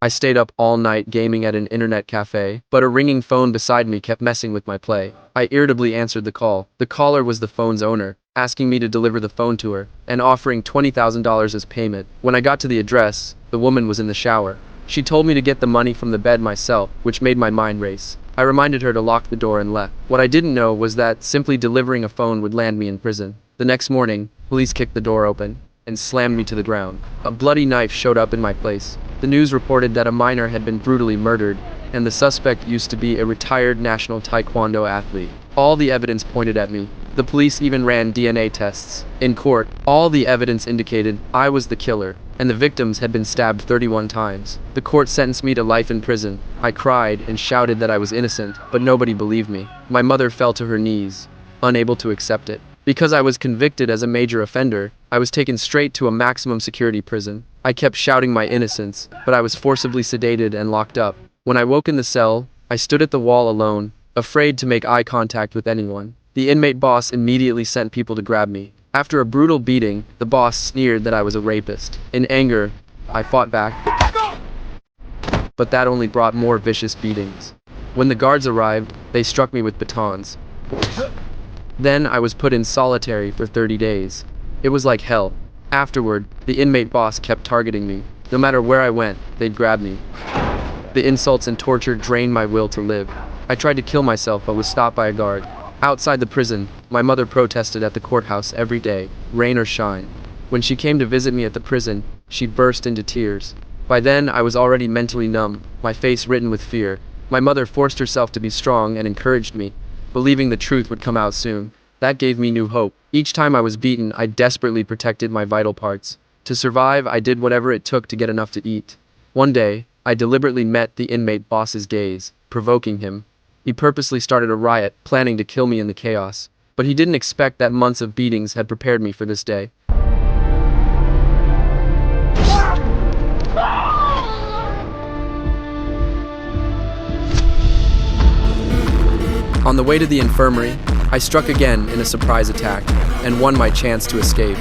I stayed up all night gaming at an internet cafe, but a ringing phone beside me kept messing with my play. I irritably answered the call. The caller was the phone's owner, asking me to deliver the phone to her, and offering $20,000 as payment. When I got to the address, the woman was in the shower. She told me to get the money from the bed myself, which made my mind race. I reminded her to lock the door and left. What I didn't know was that simply delivering a phone would land me in prison. The next morning, police kicked the door open and slammed me to the ground. A bloody knife showed up in my place. The news reported that a minor had been brutally murdered, and the suspect used to be a retired national taekwondo athlete. All the evidence pointed at me. The police even ran DNA tests. In court, all the evidence indicated I was the killer, and the victims had been stabbed 31 times. The court sentenced me to life in prison. I cried and shouted that I was innocent, but nobody believed me. My mother fell to her knees, unable to accept it. Because I was convicted as a major offender, I was taken straight to a maximum security prison. I kept shouting my innocence, but I was forcibly sedated and locked up. When I woke in the cell, I stood at the wall alone, afraid to make eye contact with anyone. The inmate boss immediately sent people to grab me. After a brutal beating, the boss sneered that I was a rapist. In anger, I fought back, but that only brought more vicious beatings. When the guards arrived, they struck me with batons. Then I was put in solitary for 30 days. It was like hell. Afterward, the inmate boss kept targeting me. No matter where I went, they'd grab me. The insults and torture drained my will to live. I tried to kill myself but was stopped by a guard. Outside the prison, my mother protested at the courthouse every day, rain or shine. When she came to visit me at the prison, she burst into tears. By then, I was already mentally numb, my face written with fear. My mother forced herself to be strong and encouraged me, believing the truth would come out soon. That gave me new hope. Each time I was beaten, I desperately protected my vital parts. To survive, I did whatever it took to get enough to eat. One day, I deliberately met the inmate boss's gaze, provoking him. He purposely started a riot, planning to kill me in the chaos. But he didn't expect that months of beatings had prepared me for this day. On the way to the infirmary, I struck again in a surprise attack, and won my chance to escape.